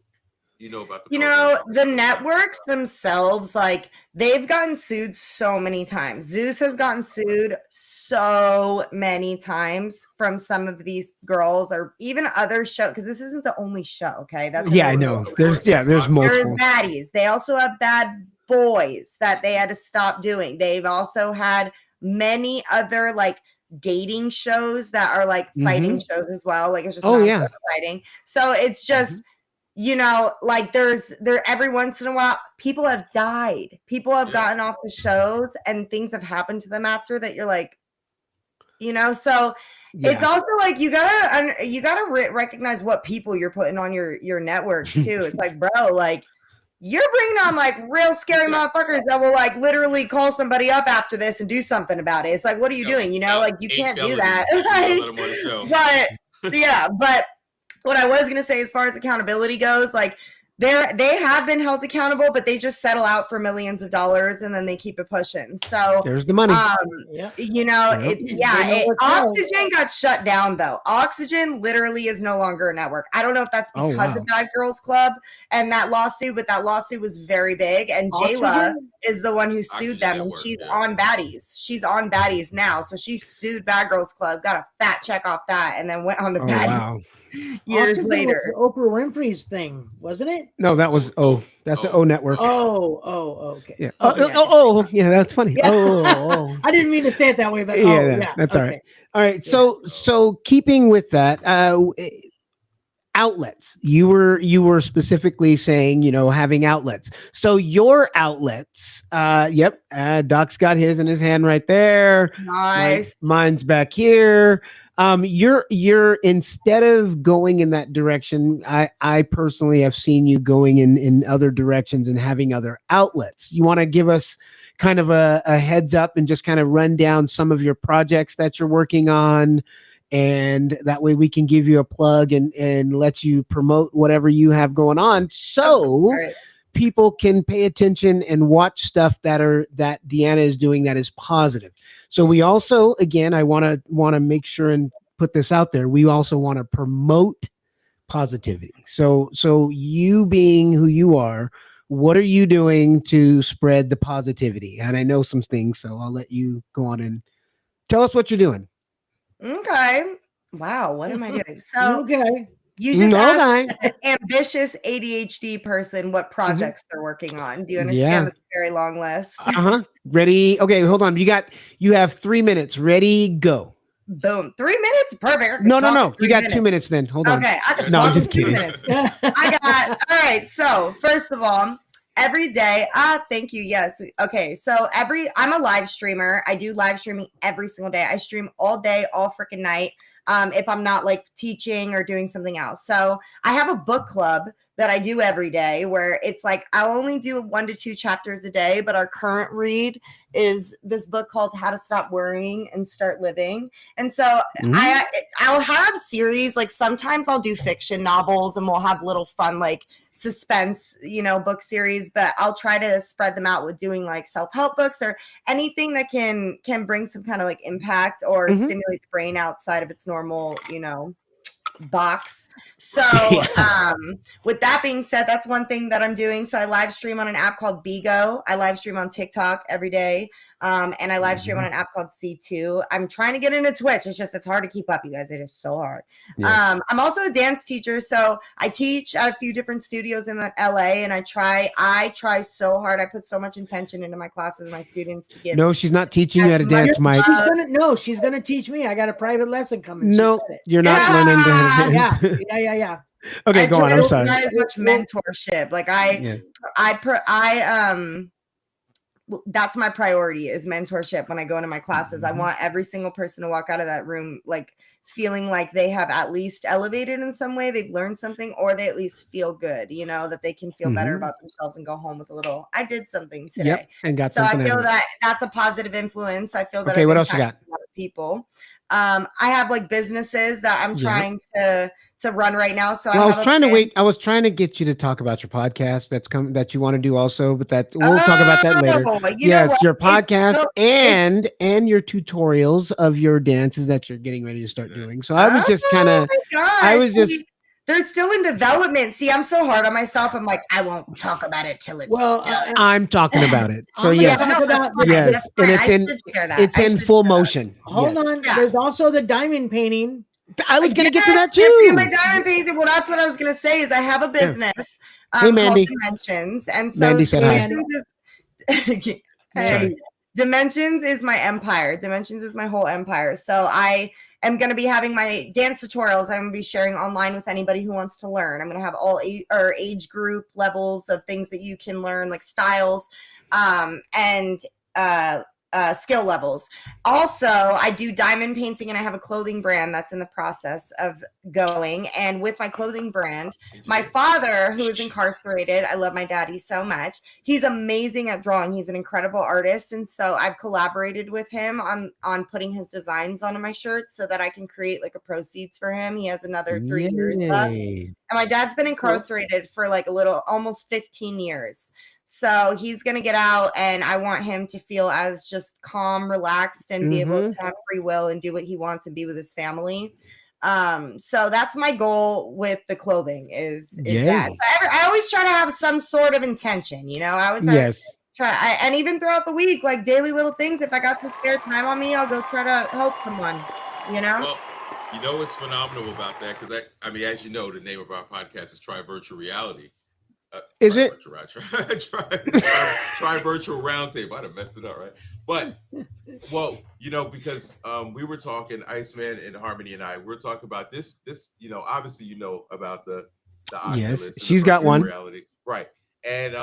about the networks themselves, like they've gotten sued so many times. Zeus has gotten sued so many times from some of these girls or even other shows, because this isn't the only show. Okay, that's I know. There's multiple. There's Baddies. They also have Bad Boys that they had to stop doing. They've also had many other like dating shows that are like fighting shows as well. Like it's just fighting. So it's just. Like there every once in a while, people have died. People have gotten off the shows and things have happened to them after that. You're like, so it's also like, you gotta recognize what people you're putting on your networks too. It's like, bro, like you're bringing on like real scary motherfuckers that will like literally call somebody up after this and do something about it. It's like, what are you doing? Like you can't do that. But what I was going to say as far as accountability goes, like They have been held accountable, but they just settle out for millions of dollars and then they keep it pushing. So There's the money. you know, Yep. Oxygen got shut down though. Oxygen literally is no longer a network. I don't know if that's because of Bad Girls Club and that lawsuit, but that lawsuit was very big. And Jayla is the one who sued them, and she's on Baddies. She's on Baddies now, so she sued Bad Girls Club, got a fat check off that, and then went on to Baddies. Wow. Years Oxygen later. was Oprah Winfrey's thing, wasn't it? No, that was that's the O Network. Okay. Yeah. Oh, yeah, that's funny. Yeah. I didn't mean to say it that way, but that's all right. All right. So keeping with that, outlets. You were specifically saying, having outlets. So your outlets, Doc's got his in his hand right there. Nice. Mine's back here. You're instead of going in that direction, I personally have seen you going in other directions and having other outlets. You want to give us kind of a heads up and just kind of run down some of your projects that you're working on, and that way we can give you a plug and let you promote whatever you have going on, so people can pay attention and watch stuff that Deanna is doing that is positive. So we also, again, I want to make sure and put this out there. We also want to promote positivity. So you being who you are, what are you doing to spread the positivity? And I know some things, so I'll let you go on and tell us what you're doing. Okay. Wow. What am I doing? So you just asked an ambitious ADHD person what projects they're working on. Do you understand? It's a very long list. Ready? Okay, hold on. You have 3 minutes. Ready? Go. Boom. 3 minutes? Perfect. No. You got 2 minutes then. Hold on. Okay. I'm just kidding. All right. So first of all, every day. Thank you. Yes. Okay. So I'm a live streamer. I do live streaming every single day. I stream all day, all freaking night. If I'm not like teaching or doing something else. So I have a book club that I do every day where it's like I'll only do 1 to 2 chapters a day, but our current read is this book called How to Stop Worrying and Start Living. And so I'll have series, like sometimes I'll do fiction novels and we'll have little fun like suspense, book series, but I'll try to spread them out with doing like self-help books or anything that can bring some kind of like impact or stimulate the brain outside of its normal, box. So with that being said, that's one thing that I'm doing. So I live stream on an app called Bigo. I live stream on TikTok every day. And I live stream on an app called C2. I'm trying to get into Twitch. It's hard to keep up, you guys. It is so hard. Yeah. I'm also a dance teacher. So I teach at a few different studios in LA, and I try so hard. I put so much intention into my classes, my students to give. No, she's not teaching you how to dance, Mike. She's going to teach me. I got a private lesson coming. No, you're not learning to dance. Yeah. Okay, go on. I'm sorry. Not as much mentorship. Like that's my priority is mentorship when I go into my classes. I want every single person to walk out of that room like feeling like they have at least elevated in some way, they've learned something, or they at least feel good, that they can feel better about themselves and go home with a little, I did something today. And got so something. I feel that that's a positive influence. I feel that okay, what else you got? A lot of people. I have like businesses that I'm trying to run right now. So I was trying to get you to talk about your podcast that you want to do also, but we'll talk about that later. Yes, your podcast and your tutorials of your dances that you're getting ready to start doing. So I was just kind of, they're still in development. See, I'm so hard on myself. I'm like, I won't talk about it till it's done. I'm talking about it. So yes, and it's in full motion. Hold on. There's also the diamond painting. I was going to get to that too. My diamond painting. Well, that's what I was going to say is I have a business called Dimensions. And so Mandy said hi. Dimensions is my empire. Dimensions is my whole empire. So I am going to be having my dance tutorials. I'm going to be sharing online with anybody who wants to learn. I'm going to have all age group levels of things that you can learn, like styles, and skill levels. Also, I do diamond painting, and I have a clothing brand that's in the process of going. And with my clothing brand, my father, who is incarcerated, I love my daddy so much. He's amazing at drawing. He's an incredible artist, and so I've collaborated with him on putting his designs onto my shirts so that I can create like a proceeds for him. He has another 3 years left, and my dad's been incarcerated for like almost 15 years. So he's going to get out, and I want him to feel as just calm, relaxed, and be able to have free will and do what he wants and be with his family. So that's my goal with the clothing is that. I always try to have some sort of intention, you know, I always try, and even throughout the week, like daily little things. If I got some spare time on me, I'll go try to help someone, you know? Well, you know what's phenomenal about that? Because I mean, as you know, the name of our podcast is Try Virtual Reality. Is it? Try virtual roundtable. I'd have messed it up, right? But, well, you know, because we were talking, Iceman and Harmony and I, we're talking about this, you know, obviously, you know, about the Oculus. Yes, she's got one. Reality. Right. And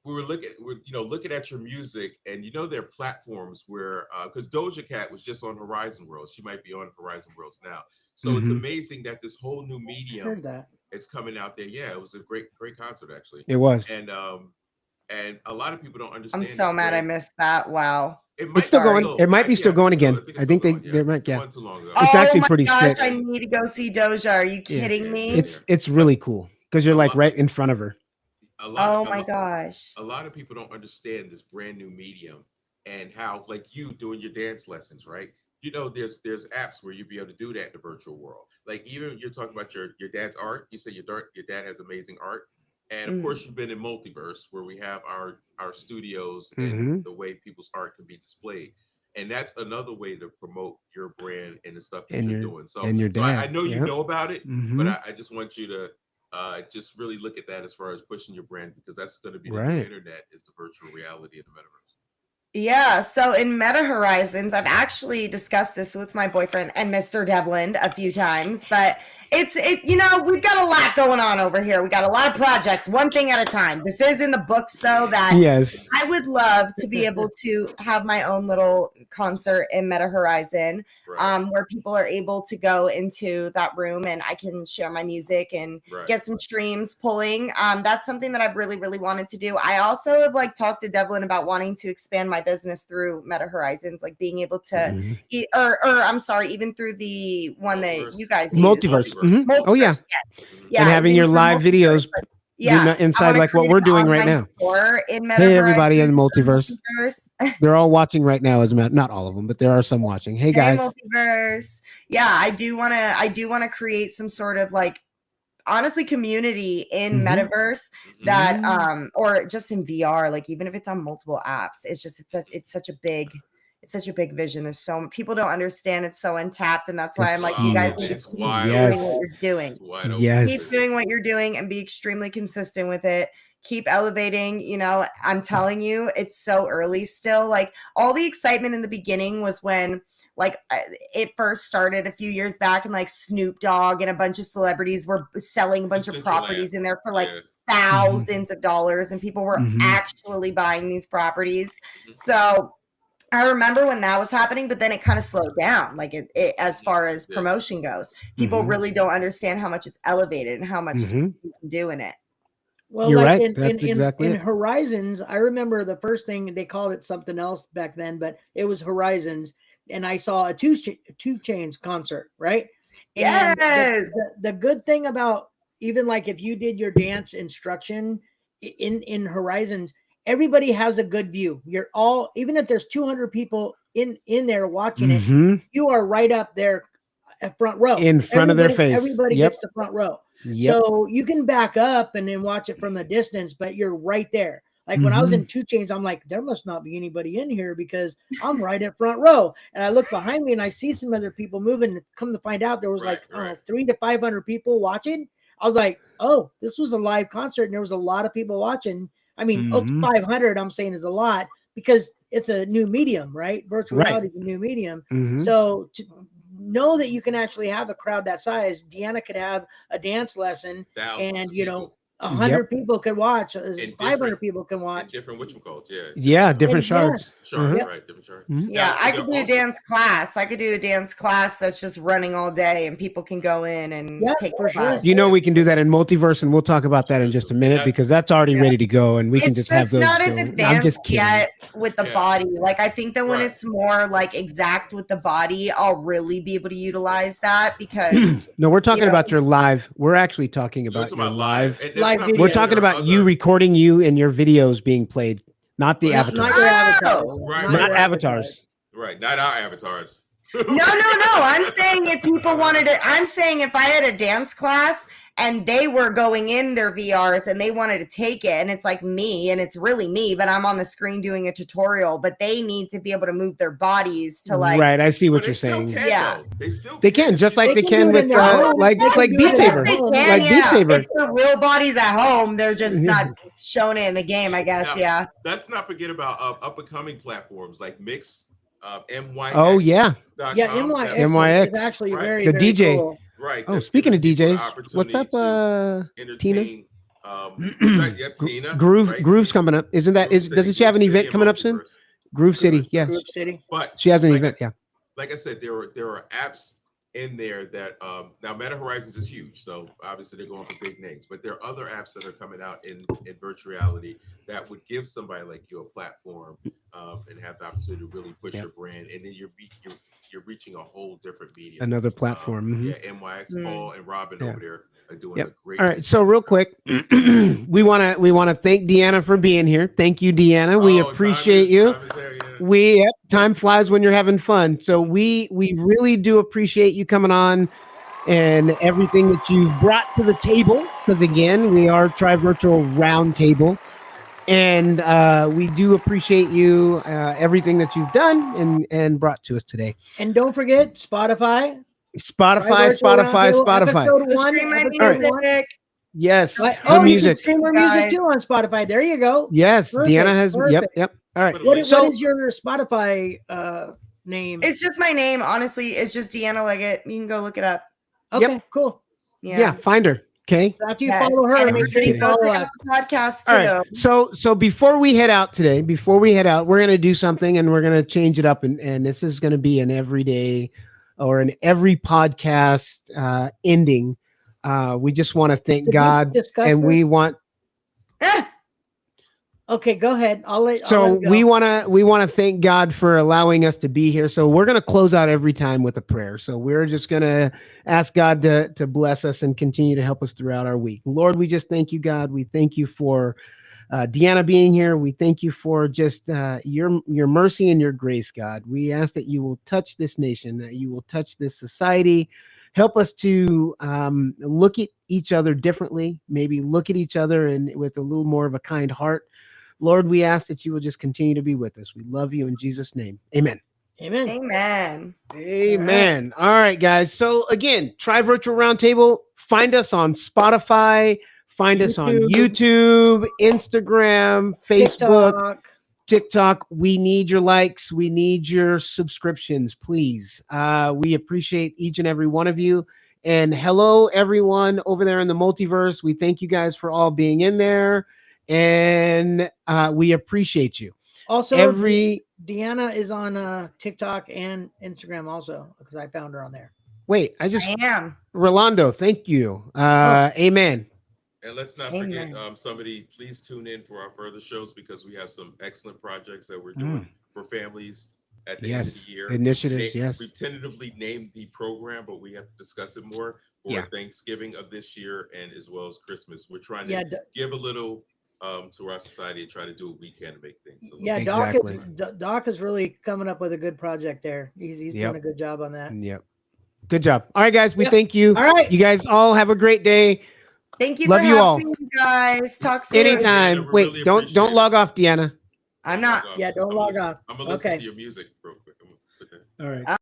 we were looking at your music, and, you know, there are platforms where, because Doja Cat was just on Horizon Worlds. She might be on Horizon Worlds now. So it's amazing that this whole new medium. Heard that. It's coming out there. Yeah, it was a great concert actually. It was. And a lot of people don't understand. I'm so mad I missed that. Wow. It's still going. It might be still going again. I think they might. Yeah. Too long ago. It's actually pretty gosh, sick. I need to go see Doja. Are you kidding me? It's really cool because you're like right in front of her. Gosh. A lot of people don't understand this brand new medium and how, like you doing your dance lessons, right? You know, there's apps where you'll be able to do that in the virtual world. Like even you're talking about your dad's art. You say your dad has amazing art, and of course you've been in Multiverse where we have our studios and the way people's art can be displayed. And that's another way to promote your brand and the stuff that you're doing. So, and your dad. I know you know about it, but I just want you to just really look at that as far as pushing your brand, because that's going to be the new internet, is the virtual reality of the metaverse. Yeah, so in Meta Horizons, I've actually discussed this with my boyfriend and Mr. Devlin a few times, but it's you know, we've got a lot going on over here. We got a lot of projects, one thing at a time. This is in the books, though, that I would love to be able to have my own little concert in Meta Horizon, where people are able to go into that room and I can share my music and get some streams pulling. That's something that I've really, really wanted to do. I also have like talked to Devlin about wanting to expand my business through Meta Horizons, like being able to, or I'm sorry, even through the one that you guys use. Multiverse. Oh yeah. Yeah, and having your live videos inside like what we're doing right now. Hey everybody in Multiverse. They're all watching right now, as a matter, not all of them, but there are some watching. Hey guys. Multiverse. Yeah, I do want to create some sort of like, honestly, community in metaverse that or just in VR, like even if it's on multiple apps, it's such a big vision. There's so people don't understand, it's so untapped, and that's why I'm like, you guys need to keep doing what you're doing. Keep doing what you're doing and be extremely consistent with it. Keep elevating. You know, I'm telling you, it's so early still. Like all the excitement in the beginning was when like it first started a few years back, and like Snoop Dogg and a bunch of celebrities were selling a bunch of properties in there for like thousands of dollars, and people were actually buying these properties. So I remember when that was happening, but then it kind of slowed down, like it as far as promotion goes. People really don't understand how much it's elevated and how much you can do in it. Well, you're like right. in Horizons, I remember the first thing, they called it something else back then, but it was Horizons, and I saw a Two Chainz concert, right? Yes. And the good thing about, even like if you did your dance instruction in Horizons, everybody has a good view. You're all, even if there's 200 people in there watching it, you are right up there at front row. In front of their face. Everybody gets the front row. So you can back up and then watch it from a distance, but you're right there. Like when I was in Two Chainz, I'm like, there must not be anybody in here because I'm right at front row. And I look behind me and I see some other people moving. Come to find out, there was 300 to 500 people watching. I was like, oh, this was a live concert, and there was a lot of people watching. I mean, 500, I'm saying, is a lot because it's a new medium, right? Virtual reality is a new medium. So to know that you can actually have a crowd that size, Deanna could have a dance lesson, and you know, 100 people could watch. In 500 different- people can And watch. different whatchamacalls, yeah. Yeah, different And, sharks. Shark, Mhm. right? Different shark. Mhm. Yeah, Now, I could do a also- dance class. I could do a dance class that's just running all day, and people can go in and Yeah, take for the sure. class. You know, we can do that in multiverse, and we'll talk about that in just a minute because that's already Yeah. ready to go, and we can It's just have those. not as go. I'm advanced just kidding. yet with the Yeah. body. Like I think that when Right. it's more like exact with the body, I'll really be able to utilize that because No, we're talking know- about your live. We're actually talking You're about talking your about live. And Live that's not video. We're forgetting talking there are about you other- recording you and your videos being played, not the Well, avatars. Not your avatars. Right, Not your avatars. Right, not our avatars. no. I'm saying if people wanted to, I'm saying if I had a dance class and they were going in their VRs and they wanted to take it, and it's like me, and it's really me, but I'm on the screen doing a tutorial, but they need to be able to move their bodies to like. Right, I see what But you're they still saying. can, Yeah. though. They They can, just like They they can can do it with in their home. like They can do Beat it in Saber. their home. Like Beat Saber. It's the real bodies at home. They're just not showing it in the game, I guess. Yeah. Yeah. Let's not forget about up and coming platforms like Mix, MYX. Oh yeah. Yeah, MYX, MYX. is actually Right. very, The very DJ. cool. Right. Oh, that's speaking of giving people the DJs, what's up, opportunity to entertain, Tina. Groove, right? Groove's Tina. coming up. Isn't that? Groove Is City, doesn't she have an Groove City event and coming up soon? Multiverse. Groove City, yes. Group City. But She has an like event, yeah. like I said, there are apps in there that now Meta Horizons is huge, so obviously they're going for big names. But there are other apps that are coming out in virtual reality that would give somebody like you a platform and have the opportunity to really push your brand, and then you're reaching a whole different medium. Another platform. Mhm. Yeah, MYX, Paul and Robin Yeah. over there are doing Yep. a great. All right. So real quick, we want to thank Deanna for being here. Thank you, Deanna. We appreciate you. Time flies when you're having fun. So we really do appreciate you coming on and everything that you've brought to the table. Because again, we are Tri Virtual Roundtable, and we do appreciate you everything that you've done and brought to us today. And don't forget Spotify. Spotify. Episode 1. Stream my episode music. 1. Yes, Oh, her you music. can stream our music too on Spotify. There you go. Yes, Perfect, Deanna has. perfect. Yep. All right. What So is your Spotify name? It's just my name, honestly. It's just Deanna Leggett. You can go look it up. Okay, cool. yeah, find her. Okay. After you Yes. follow her, And make sure everybody you go follow check us. out the podcast too. All right. So before we head out today, we're gonna do something and we're gonna change it up, and this is gonna be an everyday or an every podcast ending. We just want to thank Did we God, discuss and this? we want. Okay, go ahead. I'll let So it go. we want to thank God for allowing us to be here. So we're going to close out every time with a prayer. So we're just going to ask God to bless us and continue to help us throughout our week. Lord, we just thank you, God. We thank you for Deanna being here. We thank you for just your mercy and your grace, God. We ask that you will touch this nation, that you will touch this society. Help us to look at each other differently, maybe look at each other and with a little more of a kind heart. Lord, we ask that you will just continue to be with us. We love you in Jesus' name. Amen. Amen. Amen. Amen. All right, guys. So again, Tri Virtual Roundtable. Find us on Spotify. Find us on YouTube, Instagram, Facebook, TikTok. We need your likes. We need your subscriptions, please. We appreciate each and every one of you. And hello, everyone over there in the multiverse. We thank you guys for all being in there. And we appreciate you. Also, Deanna is on TikTok and Instagram also because I found her on there. Wait, I am. Rolando, thank you. Amen. And let's not forget, somebody please tune in for our further shows because we have some excellent projects that we're doing for families at the end of the year. Initiatives, yes. We've tentatively named the program, but we have to discuss it more for Thanksgiving of this year and as well as Christmas. We're trying to give a little to our society and try to do what we can to make things. Doc is really coming up with a good project there. He's doing a good job on that. Yep. Good job. All right, guys. We thank you. All right. You guys all have a great day. Thank you. Love you all. You guys. Talk soon. Anytime. Yeah, wait, really don't log off, Deanna. I'm not. Yeah, don't log off. I'm gonna listen to your music real quick. All right.